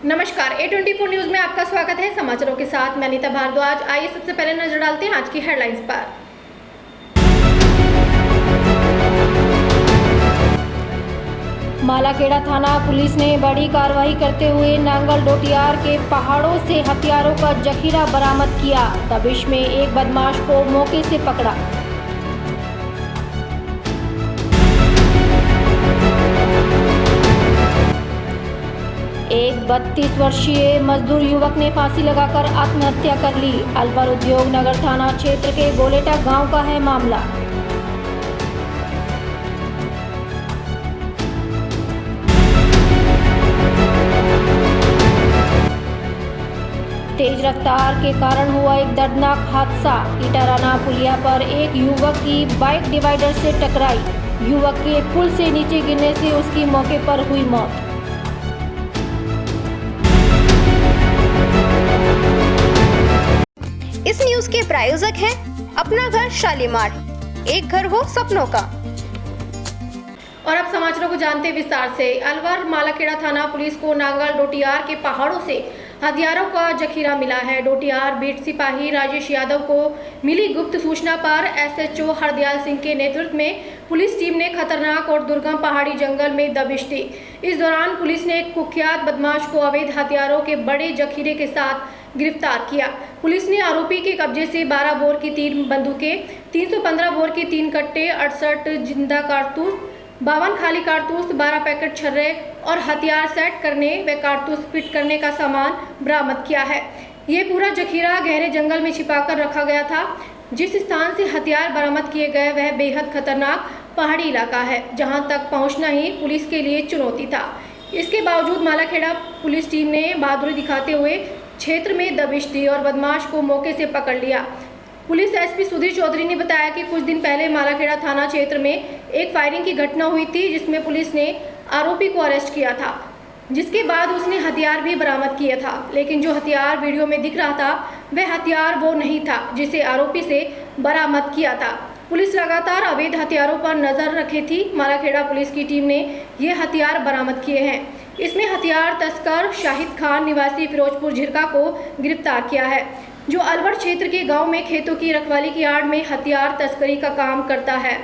नमस्कार, A24 news में आपका स्वागत है। समाचारों के साथ मैं अनीता भारद्वाज। आइए सबसे पहले नजर डालते हैं आज की हेडलाइंस पर। मालाखेड़ा थाना पुलिस ने बड़ी कार्रवाई करते हुए नांगल डोटियार के पहाड़ों से हथियारों का जखीरा बरामद किया। दबिश में एक बदमाश को मौके से पकड़ा। एक 32 वर्षीय मजदूर युवक ने फांसी लगाकर आत्महत्या कर ली। अलवर उद्योग नगर थाना क्षेत्र के गोलेटा गांव का है मामला। तेज रफ्तार के कारण हुआ एक दर्दनाक हादसा। इटाराना पुलिया पर एक युवक की बाइक डिवाइडर से टकराई। युवक के पुल से नीचे गिरने से उसकी मौके पर हुई मौत। इस न्यूज के प्रायोजक हैं अपना घर शालीमार, एक घर हो सपनों का। और अब समाचारों को जानते विस्तार से। अलवर मालाखेड़ा थाना पुलिस को नांगल डोटियार के पहाड़ों से हथियारों का जखीरा मिला है। डोटियार बीट सिपाही राजेश यादव को मिली गुप्त सूचना पर SHO हरदयाल सिंह के नेतृत्व में पुलिस टीम ने खतरनाक और दुर्गम पहाड़ी जंगल में दबिश दी। इस दौरान पुलिस ने एक कुख्यात बदमाश को अवैध हथियारों के बड़े जखीरे के साथ गिरफ्तार किया। पुलिस ने आरोपी के कब्जे से 12 बोर की 3 बंदूकें, 315 बोर के 3 कट्टे, 68 जिंदा कारतूस, 52 खाली कारतूस, 12 पैकेट छर्रे और हथियार सेट करने व कारतूस फिट करने का सामान बरामद किया है। ये पूरा जखीरा गहरे जंगल में छिपाकर रखा गया था। जिस स्थान से हथियार बरामद किए गए वह बेहद खतरनाक पहाड़ी इलाका है, जहां तक पहुंचना ही पुलिस के लिए चुनौती था। इसके बावजूद मालाखेड़ा पुलिस टीम ने बहादुरी दिखाते हुए क्षेत्र में दबिश दी और बदमाश को मौके से पकड़ लिया। पुलिस SP सुधीर चौधरी ने बताया कि कुछ दिन पहले मालाखेड़ा थाना क्षेत्र में एक फायरिंग की घटना हुई थी, जिसमें पुलिस ने आरोपी को अरेस्ट किया था, जिसके बाद उसने हथियार भी बरामद किया था। लेकिन जो हथियार वीडियो में दिख रहा था वह हथियार वो नहीं था जिसे आरोपी से बरामद किया था। पुलिस लगातार अवैध हथियारों पर नजर रखी थी। मालाखेड़ा पुलिस की टीम ने ये हथियार बरामद किए हैं। इसमें हथियार तस्कर शाहिद खान निवासी फिरोजपुर झिरका को गिरफ्तार किया है, जो अलवर क्षेत्र के गांव में खेतों की रखवाली की आड़ में हथियार तस्करी का काम करता है।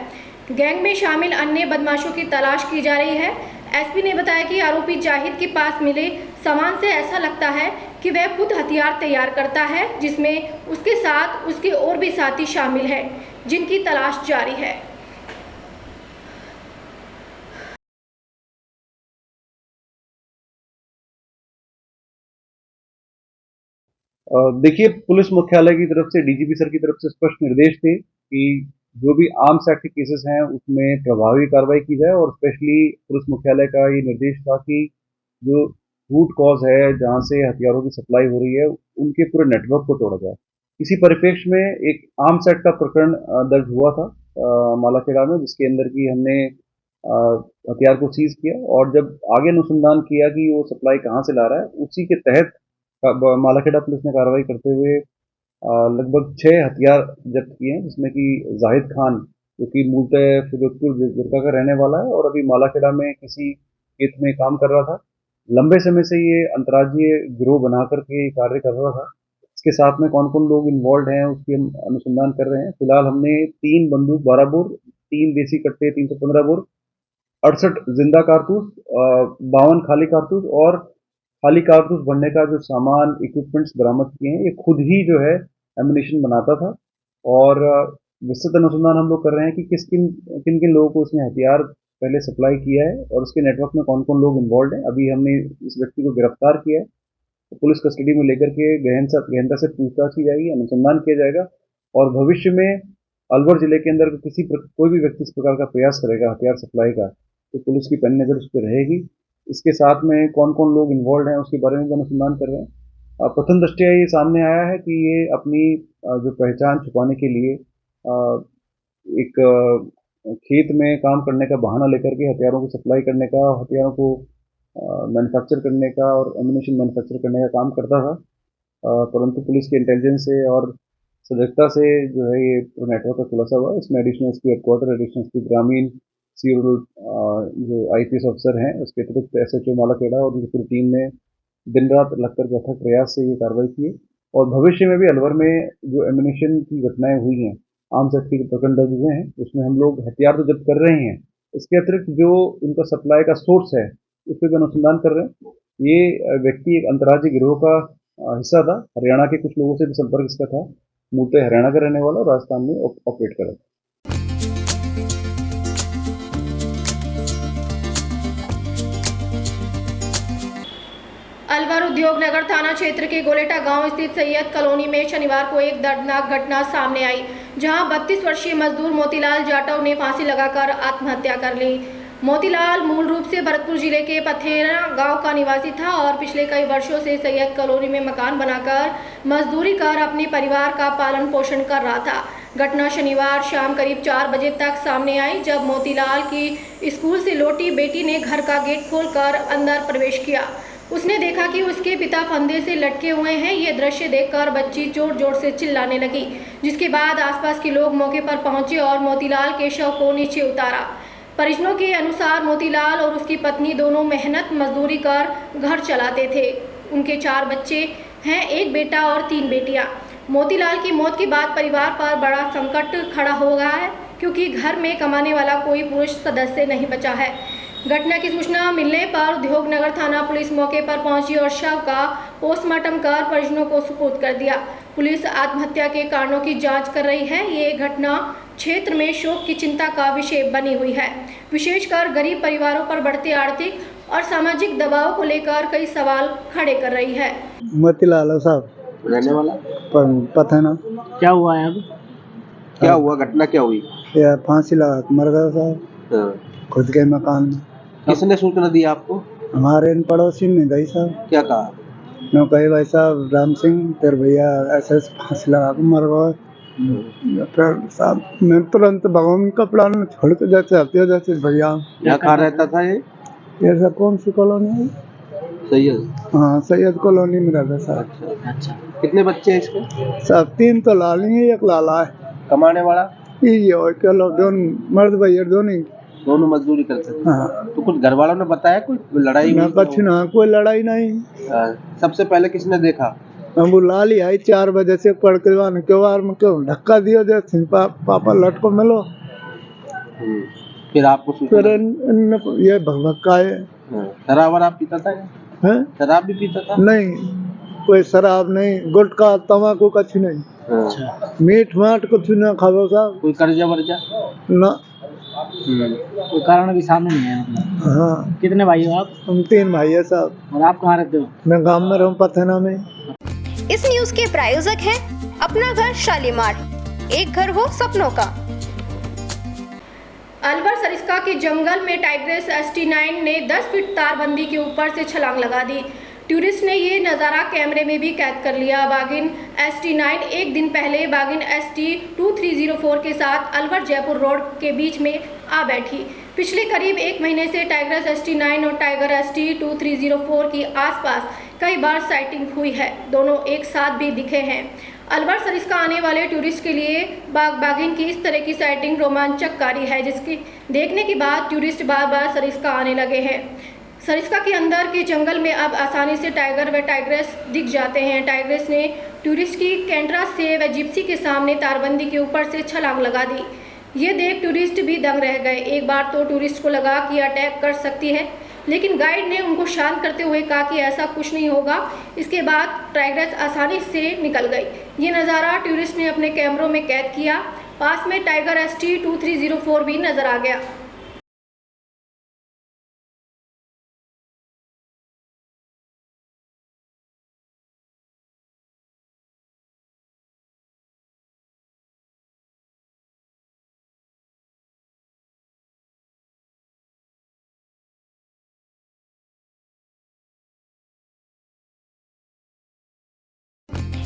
गैंग में शामिल अन्य बदमाशों की तलाश की जा रही है। SP ने बताया कि आरोपी जाहिद के पास मिले सामान से ऐसा लगता है कि वह खुद हथियार तैयार करता है, जिसमें उसके साथ उसके और भी साथी शामिल हैं, जिनकी तलाश जारी है। देखिए, पुलिस मुख्यालय की तरफ से DGP सर की तरफ से स्पष्ट निर्देश थे कि जो भी आर्म्स एक्ट के केसेस हैं उसमें प्रभावी कार्रवाई की जाए, और स्पेशली पुलिस मुख्यालय का ये निर्देश था कि जो रूट कॉज है जहां से हथियारों की सप्लाई हो रही है उनके पूरे नेटवर्क को तोड़ा जाए। इसी परिप्रेक्ष्य में एक आर्म्स एक्ट का प्रकरण दर्ज हुआ था मालाखेड़ा में, जिसके अंदर की हमने हथियार को सीज किया, और जब आगे अनुसंधान किया कि वो सप्लाई कहाँ से ला रहा है, उसी के तहत मालाखेड़ा पुलिस ने कार्रवाई करते हुए लगभग 6 हथियार जब्त किए हैं, जिसमें कि जाहिद खान, जो कि मूलतः फिरोजपुर जिरका का रहने वाला है और अभी मालाखेड़ा में किसी खेत में काम कर रहा था। लंबे समय से ये अंतर्राज्यीय गिरोह बना करके कार्य कर रहा था। इसके साथ में कौन कौन लोग इन्वॉल्व हैं उसकी हम अनुसंधान कर रहे हैं। फिलहाल हमने 3 बंदूक 12 बोर, 3 देसी कट्टे 315 बोर, 68 जिंदा कारतूस, 52 खाली कारतूस और खाली कारतूस भरने का जो सामान इक्विपमेंट्स बरामद किए हैं, ये खुद ही जो है एम्युनिशन बनाता था। और विस्तृत अनुसंधान हम लोग कर रहे हैं कि किन किन लोगों को उसने हथियार पहले सप्लाई किया है और उसके नेटवर्क में कौन कौन लोग इन्वॉल्व हैं। अभी हमने इस व्यक्ति को गिरफ्तार किया है, तो पुलिस कस्टडी में लेकर के गहनता से पूछताछ की जाएगी, अनुसंधान किया जाएगा, और भविष्य में अलवर जिले के अंदर कोई भी व्यक्ति इस प्रकार का प्रयास करेगा हथियार सप्लाई का, तो पुलिस की पैनी नजर उस पर रहेगी। इसके साथ में कौन कौन लोग इन्वॉल्व हैं उसके बारे में भी अनुसंधान कर रहे हैं। प्रथम दृष्टया ये सामने आया है कि ये अपनी जो पहचान छुपाने के लिए एक खेत में काम करने का बहाना लेकर के हथियारों को सप्लाई करने का, हथियारों को मैन्युफैक्चर करने का और एम्युनिशन मैन्युफैक्चर करने का काम करता था। परंतु पुलिस के इंटेलिजेंस से और सजगता से जो है ये नेटवर्क का खुलासा हुआ। इसमें additional SP headquarter, additional SP ग्रामीण, जो IPS अफसर हैं, उसके अतिरिक्त SHO मालाखेड़ा और उनकी पूरी टीम ने दिन रात लगकर के अथक प्रयास से ये कार्रवाई की है। और भविष्य में भी अलवर में जो एमिनेशन की घटनाएं हुई हैं, आर्म्स एक्ट के प्रकरण दर्ज हुए हैं, उसमें हम लोग हथियार तो जब्त कर रहे हैं, इसके अतिरिक्त जो इनका सप्लाई का सोर्स है उस पर भी अनुसंधान कर रहे हैं। ये व्यक्ति एक अंतर्राज्यीय गिरोह का हिस्सा था। हरियाणा के कुछ लोगों से भी संपर्क इसका था। मूलतः हरियाणा का रहने वाला, राजस्थान में ऑपरेट कर रहा था। अलवर उद्योग नगर थाना क्षेत्र के गोलेटा गांव स्थित सैयद कॉलोनी में शनिवार को एक दर्दनाक घटना सामने आई, जहां 32 वर्षीय मजदूर मोतीलाल जाटव ने फांसी लगाकर आत्महत्या कर ली। मोतीलाल मूल रूप से भरतपुर जिले के पथेरा गांव का निवासी था और पिछले कई वर्षों से सैयद कॉलोनी में मकान बनाकर मजदूरी कर अपने परिवार का पालन पोषण कर रहा था। घटना शनिवार शाम करीब 4 बजे तक सामने आई, जब मोतीलाल की स्कूल से लौटी बेटी ने घर का गेट खोलकर अंदर प्रवेश किया। उसने देखा कि उसके पिता फंदे से लटके हुए हैं। ये दृश्य देखकर बच्ची जोर जोर से चिल्लाने लगी, जिसके बाद आसपास के लोग मौके पर पहुंचे और मोतीलाल के शव को नीचे उतारा। परिजनों के अनुसार मोतीलाल और उसकी पत्नी दोनों मेहनत मजदूरी कर घर चलाते थे। उनके 4 बच्चे हैं, 1 बेटा और 3 बेटियां। मोतीलाल की मौत के बाद परिवार पर बड़ा संकट खड़ा हो गया है, क्योंकि घर में कमाने वाला कोई पुरुष सदस्य नहीं बचा है। घटना की सूचना मिलने पर उद्योग नगर थाना पुलिस मौके पर पहुंची और शव का पोस्टमार्टम कर परिजनों को सुपुर्द कर दिया। पुलिस आत्महत्या के कारणों की जांच कर रही है। ये घटना क्षेत्र में शोक की चिंता का विषय बनी हुई है। विशेषकर गरीब परिवारों पर बढ़ते आर्थिक और सामाजिक दबाव को लेकर कई सवाल खड़े कर रही है। मोतीलाल साहब रहने वाला पता ना क्या हुआ है अब? क्या हुआ, घटना क्या हुई? या फांसी लगा के मर गया साहब हाँ। खुद के मकान में। किसने सूचना दी आपको? हमारे इन पड़ोसी ने दी साहब। क्या कहा? मैं कही भाई साहब राम सिंह तेरे भैया ऐसे फांसी लगा के मर गए। फिर साहब मैं तुरंत भगवान कपड़ा में छोड़ के जैसे आती है जैसे भैया। क्या कहा रहता था ये सर कौन सी कॉलोनी है? सैयद। हाँ सैयद कॉलोनी में रहता साहब। अच्छा, कितने बच्चे हैं इसके? साहब 3 तो लाली है, 1 लाला है। कमाने वाला? ये और क्या लोग दोनों मर्द भैया दोनों मजदूरी करते थे। हाँ। तो कुछ घर वालों ने बताया कोई लड़ाई ना हुई? कुछ ना, कोई लड़ाई नहीं। सबसे पहले किसने देखा? वो लाली आई 4 बजे से पढ़ के क्यों में क्यों धक्का दिया जैसे पापा लटको मिलो। फिर आपको फिर ये भगभक्का है। शराब वराब पीता था? शराब भी पीता था? नहीं, कोई शराब नहीं, गुटखा तम्बाकू कुछ नहीं। मीठ माट कुछ ना खाओ साहब। कोई कर्जा वर्जा? ना। कोई कारण भी सामने नहीं है? हाँ। कितने भाई हो आप? हम 3 भाई है साहब। और आप कहाँ रहते हो? मैं गांव में रहूँ पथेना में। इस न्यूज के प्रायोजक हैं अपना घर शालीमार, एक घर हो सपनों का। अलवर सरिस्का के जंगल में टाइग्रेस ST9 ने 10 फीट तारबंदी के ऊपर से छलांग लगा दी। टूरिस्ट ने ये नज़ारा कैमरे में भी कैद कर लिया। बागिन ST9 एक दिन पहले बागिन ST2304 के साथ अलवर जयपुर रोड के बीच में आ बैठी। पिछले करीब 1 महीने से टाइग्रेस ST9 और टाइगर ST2304 की आसपास कई बार साइटिंग हुई है। दोनों एक साथ भी दिखे हैं। अलवर सरिस्का आने वाले टूरिस्ट के लिए बाघिन की इस तरह की साइटिंग रोमांचककारी है, जिसकी देखने के बाद टूरिस्ट बार बार सरिस्का आने लगे हैं। सरिस्का के अंदर के जंगल में अब आसानी से टाइगर व टाइग्रेस दिख जाते हैं। टाइग्रेस ने टूरिस्ट की कैंटरा से व जिप्सी के सामने तारबंदी के ऊपर से छलांग लगा दी। ये देख टूरिस्ट भी दंग रह गए। एक बार तो टूरिस्ट को लगा कि अटैक कर सकती है, लेकिन गाइड ने उनको शांत करते हुए कहा कि ऐसा कुछ नहीं होगा। इसके बाद टाइग्रेस आसानी से निकल गई। ये नज़ारा टूरिस्ट ने अपने कैमरों में कैद किया। पास में टाइगर ST2304 भी नजर आ गया।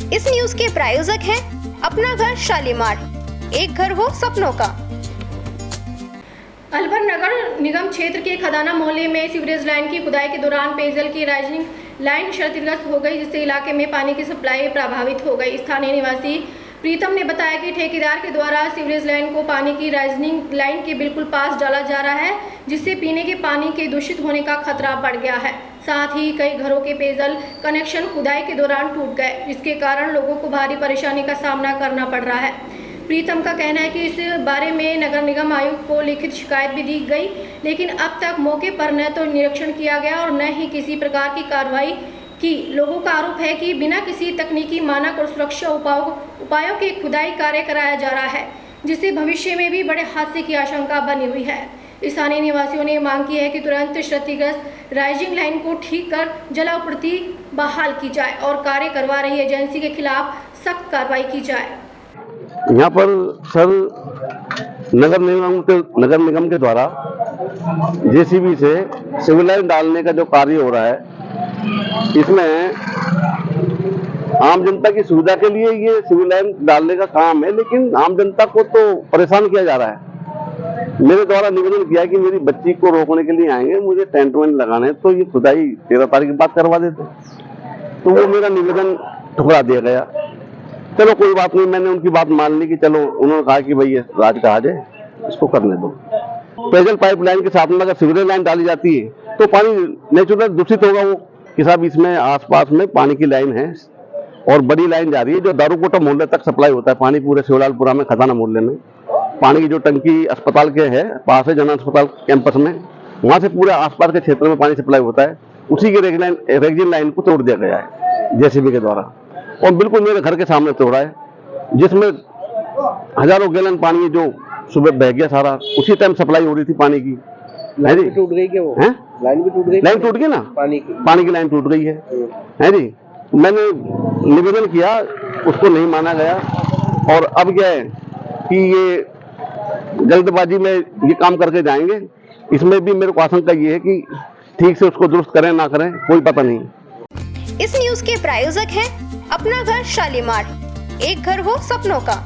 इस न्यूज के प्रायोजक हैं अपना घर शालीमार, एक घर हो सपनों का। अलवर नगर निगम क्षेत्र के खदाना मोहल्ले में सीवरेज लाइन की खुदाई के दौरान पेयजल की राइजनिंग लाइन क्षतिग्रस्त हो गई, जिससे इलाके में पानी की सप्लाई प्रभावित हो गई। स्थानीय निवासी प्रीतम ने बताया कि ठेकेदार के द्वारा सीवरेज लाइन को पानी की राइजनिंग लाइन के बिल्कुल पास डाला जा रहा है, जिससे पीने के पानी के दूषित होने का खतरा बढ़ गया है। साथ ही कई घरों के पेयजल कनेक्शन खुदाई के दौरान टूट गए, जिसके कारण लोगों को भारी परेशानी का सामना करना पड़ रहा है। प्रीतम का कहना है कि इस बारे में नगर निगम आयुक्त को लिखित शिकायत भी दी गई, लेकिन अब तक मौके पर न तो निरीक्षण किया गया और न ही किसी प्रकार की कार्रवाई की। लोगों का आरोप है कि बिना किसी तकनीकी मानक और सुरक्षा उपायों के खुदाई कार्य कराया जा रहा है, जिससे भविष्य में भी बड़े हादसे की आशंका बनी हुई है। स्थानीय निवासियों ने मांग की है कि तुरंत क्षतिग्रस्त राइजिंग लाइन को ठीक कर जलापूर्ति बहाल की जाए और कार्य करवा रही एजेंसी के खिलाफ सख्त कार्रवाई की जाए। यहाँ पर सर नगर निगम के द्वारा जेसीबी से सिविल लाइन डालने का जो कार्य हो रहा है, इसमें आम जनता की सुविधा के लिए ये सिविल लाइन डालने का काम है, लेकिन आम जनता को तो परेशान किया जा रहा है। मेरे द्वारा निवेदन किया कि मेरी बच्ची को रोकने के लिए आएंगे, मुझे टेंट वेंट लगाने, तो ये खुदाई 13 तारीख के बाद करवा देते, तो वो मेरा निवेदन ठुकरा दिया गया। चलो कोई बात नहीं, मैंने उनकी बात मान ली कि चलो, उन्होंने कहा कि भाई ये राज का आज है, इसको करने दो। पेयजल पाइपलाइन के साथ में अगर सीवरेज लाइन डाली जाती है तो पानी नेचुरल दूषित होगा। वो कि साहब इसमें आसपास में पानी की लाइन है और बड़ी लाइन जा रही है जो दारूकोटा मोहल्ले तक सप्लाई होता है पानी, पूरे शिवलालपुरा में खजाना मोहल्ले में पानी की जो टंकी अस्पताल के है पास है, जन अस्पताल कैंपस में, वहां से पूरे आसपास के क्षेत्र में पानी सप्लाई होता है। उसी की रेगजिन लाइन को तोड़ दिया गया है जेसीबी के द्वारा, और बिल्कुल मेरे घर के सामने तोड़ा है, जिसमें हजारों गैलन पानी जो सुबह बह गया सारा, उसी टाइम सप्लाई हो रही थी पानी की। लाइन भी टूट गई क्या? वो है लाइन भी टूट गई, लाइन टूट गई ना, पानी की लाइन टूट गई है जी। मैंने निवेदन किया, उसको नहीं माना गया, और अब क्या है कि ये जल्दबाजी में ये काम करके जाएंगे। इसमें भी मेरे को आशंका ये है कि ठीक से उसको दुरुस्त करें ना करें कोई पता नहीं। इस न्यूज के प्रायोजक हैं अपना घर शालीमार, एक घर हो सपनों का।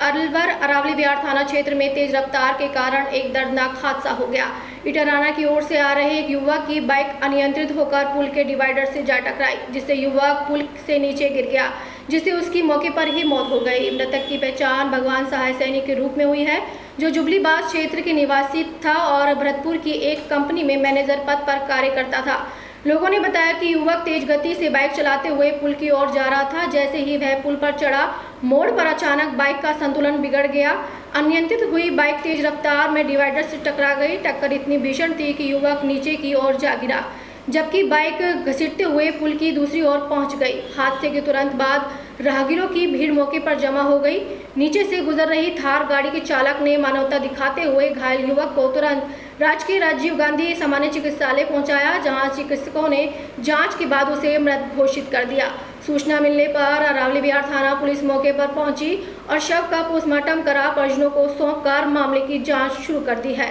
अलवर अरावली बिहार थाना क्षेत्र में तेज रफ्तार के कारण एक दर्दनाक हादसा हो गया। इटराना की ओर से आ रहे एक युवक की बाइक अनियंत्रित होकर पुल के डिवाइडर से जा टकराई, जिससे युवक पुल से नीचे गिर गया, जिससे उसकी मौके पर ही मौत हो गई। मृतक की पहचान भगवान सहाय सैनी के रूप में हुई है, जो जुबलीबाज क्षेत्र के निवासी था और भरतपुर की एक कंपनी में मैनेजर पद पर कार्य करता था। लोगों ने बताया कि युवक तेज गति से बाइक चलाते हुए पुल की ओर जा रहा था। जैसे ही वह पुल पर चढ़ा, मोड़ पर अचानक बाइक का संतुलन बिगड़ गया। अनियंत्रित हुई बाइक तेज रफ्तार में डिवाइडर से टकरा गई। टक्कर इतनी भीषण थी कि युवक नीचे की ओर जा गिरा, जबकि बाइक घसीटते हुए पुल की दूसरी ओर पहुंच गई। हादसे के तुरंत बाद राहगीरों की भीड़ मौके पर जमा हो गई। नीचे से गुजर रही थार गाड़ी के चालक ने मानवता दिखाते हुए घायल युवक को तुरंत राजकीय राजीव गांधी सामान्य चिकित्सालय पहुंचाया, जहां चिकित्सकों ने जांच के बाद उसे मृत घोषित कर दिया। सूचना मिलने पर अरावली बिहार थाना पुलिस मौके पर पहुंची और शव का पोस्टमार्टम करा परिजनों को सौंपकर मामले की जाँच शुरू कर दी है।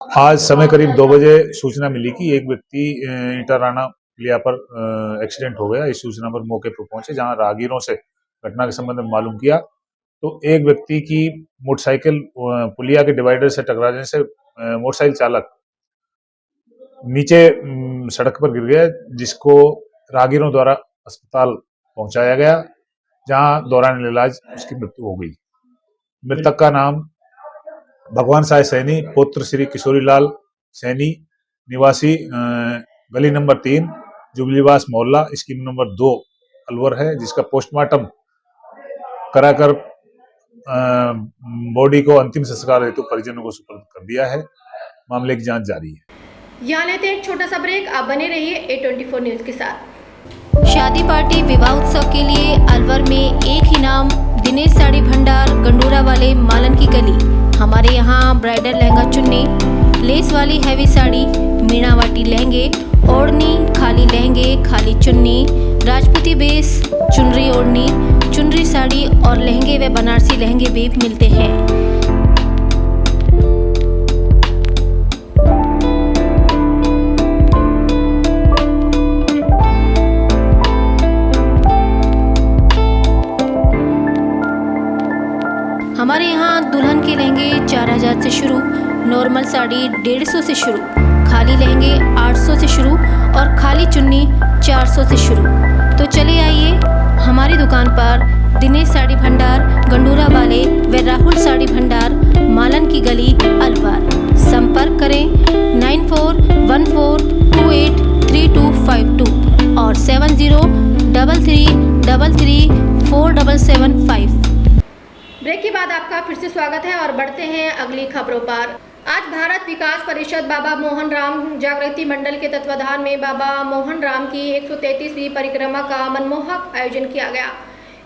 आज समय करीब 2 बजे सूचना मिली कि एक व्यक्ति इटाराना लिया पर एक्सीडेंट हो गया। इस सूचना पर मौके पर पहुंचे, जहां राहगीरों से घटना के संबंध में मालूम किया तो एक व्यक्ति की मोटरसाइकिल पुलिया के डिवाइडर से टकराने से मोटरसाइकिल चालक नीचे सड़क पर गिर गया, जिसको राहगीरों द्वारा अस्पताल पहुंचाया गया, जहां दौरान इलाज उसकी मृत्यु हो गई। मृतक का नाम भगवान साय सैनी पुत्र श्री किशोरीलाल सैनी, निवासी गली नंबर 3 जुबलीवास मोहल्ला स्कीम नंबर 2 अलवर है, जिसका पोस्टमार्टम कराकर बॉडी को अंतिम संस्कार हेतु परिजनों को सुपुर्द कर दिया है। मामले की जांच जारी है। यहाँ लेते हैं एक छोटा सा ब्रेक, आप बने रहिए A24 न्यूज के साथ। शादी पार्टी विवाह उत्सव के लिए अलवर में एक ही नाम, दिनेश साड़ी भंडार, गंडूरा वाले मालन की गली। हमारे यहाँ ब्राइडल लहंगा चुन्नी, लेस वाली हैवी साड़ी, मीनावाटी लहंगे, ओढ़नी, खाली लहंगे, खाली चुन्नी, राजपूती बेस, चुनरी ओढ़नी, चुनरी साड़ी और लहंगे व बनारसी लहंगे भी मिलते हैं। हमारे यहाँ दुल्हन के लहंगे 4000 से शुरू, नॉर्मल साड़ी 150 से शुरू, खाली लहंगे 800 से शुरू और खाली चुन्नी 400 से शुरू। तो चले आइए हमारी दुकान पर दिनेश साड़ी भंडार गंडूरा वाले व राहुल साड़ी भंडार मालन की गली अलवर। संपर्क करें 9414283252 और 7033334775। ब्रेक के बाद आपका फिर से स्वागत है और बढ़ते हैं अगली खबरों पर। आज भारत विकास परिषद बाबा मोहन राम जागृति मंडल के तत्वाधान में बाबा मोहन राम की 133वीं परिक्रमा का मनमोहक आयोजन किया गया।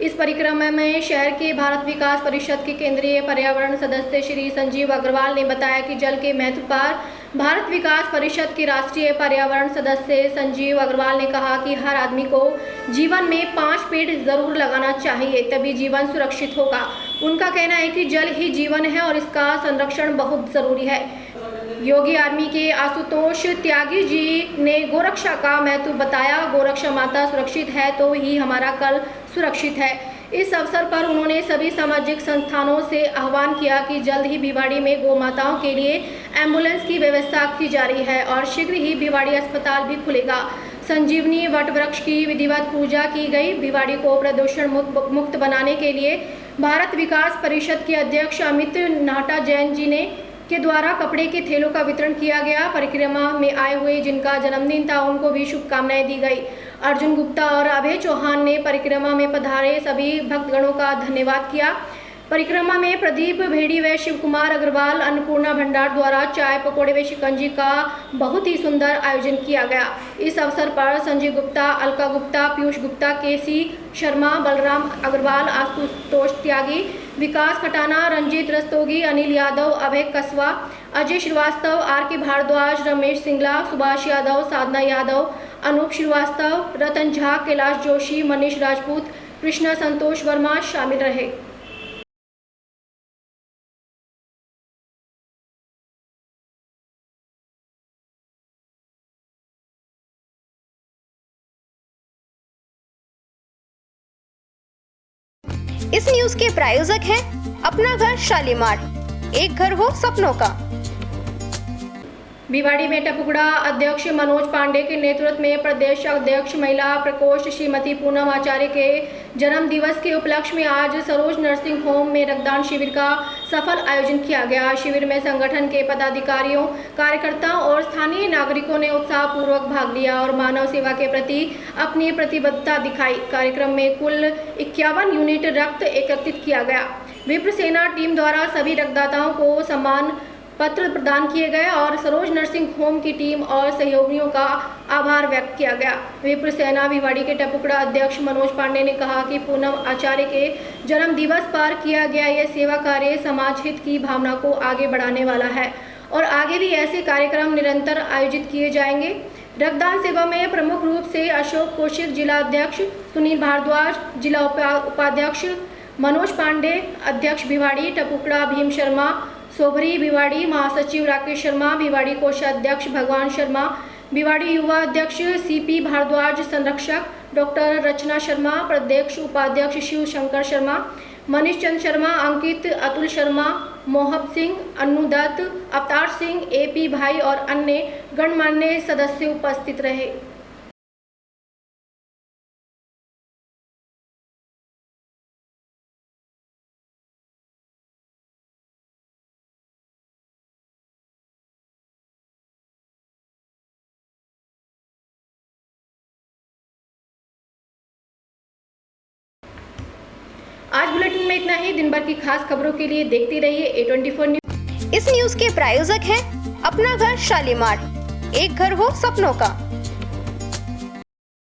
इस परिक्रमा में शहर के भारत विकास परिषद के केंद्रीय पर्यावरण सदस्य श्री संजीव अग्रवाल ने बताया कि जल के महत्व पर भारत विकास परिषद के राष्ट्रीय पर्यावरण सदस्य संजीव अग्रवाल ने कहा कि हर आदमी को जीवन में 5 पेड़ जरूर लगाना चाहिए, तभी जीवन सुरक्षित होगा। उनका कहना है कि जल ही जीवन है और इसका संरक्षण बहुत जरूरी है। योगी आर्मी के आशुतोष त्यागी जी ने गोरक्षा का महत्व बताया। गोरक्षा माता सुरक्षित है तो ही हमारा कल सुरक्षित है। इस अवसर पर उन्होंने सभी सामाजिक संस्थानों से आह्वान किया कि जल्द ही भिवाड़ी में गौ माताओं के लिए एम्बुलेंस की व्यवस्था की जा रही है और शीघ्र ही भिवाड़ी अस्पताल भी खुलेगा। संजीवनी वट वृक्ष की विधिवत पूजा की गई। भिवाड़ी को प्रदूषण मुक्त बनाने के लिए भारत विकास परिषद के अध्यक्ष अमित नाटा जैन जी के द्वारा कपड़े के थैलों का वितरण किया गया। परिक्रमा में आए हुए जिनका जन्मदिन था उनको भी शुभकामनाएं दी गई। अर्जुन गुप्ता और अभय चौहान ने परिक्रमा में पधारे सभी भक्तगणों का धन्यवाद किया। परिक्रमा में प्रदीप भेड़ी व शिव कुमार अग्रवाल अन्नपूर्णा भंडार द्वारा चाय पकौड़े व शिकंजी का बहुत ही सुंदर आयोजन किया गया। इस अवसर पर संजय गुप्ता, अलका गुप्ता, पीयूष गुप्ता, केसी शर्मा, बलराम अग्रवाल, आशुतोष त्यागी, विकास खटाना, रंजीत रस्तोगी, अनिल यादव, अभय कसवा, अजय श्रीवास्तव, आर के भारद्वाज, रमेश सिंगला, सुभाष यादव, साधना यादव, अनूप श्रीवास्तव, रतन झा, कैलाश जोशी, मनीष राजपूत, कृष्णा संतोष वर्मा शामिल रहे। इस न्यूज के प्रायोजक हैं अपना घर शालीमार, एक घर हो सपनों का। भिवाड़ी में टपुकड़ा अध्यक्ष मनोज पांडे के नेतृत्व में प्रदेश अध्यक्ष महिला प्रकोष्ठ श्रीमती पूनम आचार्य के जन्म दिवस के उपलक्ष्य में आज सरोज नर्सिंग होम में रक्तदान शिविर का सफल आयोजन किया गया। शिविर में संगठन के पदाधिकारियों, कार्यकर्ताओं और स्थानीय नागरिकों ने उत्साहपूर्वक भाग लिया और मानव सेवा के प्रति अपनी प्रतिबद्धता दिखाई। कार्यक्रम में कुल 51 यूनिट रक्त एकत्रित किया गया। विप्र सेना टीम द्वारा सभी रक्तदाताओं को सम्मान पत्र प्रदान किए गए और सरोज नर्सिंग होम की टीम और सहयोगियों का आभार व्यक्त किया गया। विप्र सेना भिवाड़ी के टपुकड़ा अध्यक्ष मनोज पांडे ने कहा कि पूनम आचार्य के जन्म दिवस पर किया गया यह सेवा कार्य समाज हित की भावना को आगे बढ़ाने वाला है और आगे भी ऐसे कार्यक्रम निरंतर आयोजित किए जाएंगे। रक्तदान सेवा में प्रमुख रूप से अशोक कौशिक जिला अध्यक्ष, सुनील भारद्वाज जिला उपाध्यक्ष, मनोज पांडे अध्यक्ष भिवाड़ी टपुकड़ा, भीम शर्मा सोभरी भिवाड़ी, महासचिव राकेश शर्मा भिवाड़ी, कोषाध्यक्ष भगवान शर्मा भिवाड़ी, युवा अध्यक्ष सीपी भारद्वाज, संरक्षक डॉक्टर रचना शर्मा, प्रदेश उपाध्यक्ष शिव शंकर शर्मा, मनीष चंद शर्मा, अंकित, अतुल शर्मा, मोहब सिंह, अन्नू दत्त, अवतार सिंह, एपी भाई और अन्य गणमान्य सदस्य उपस्थित रहे। आज बुलेटिन में इतना ही। दिन भर की खास खबरों के लिए देखते रहिए A24 न्यूज। इस न्यूज के प्रायोजक हैं अपना घर शालीमार, एक घर हो सपनों का।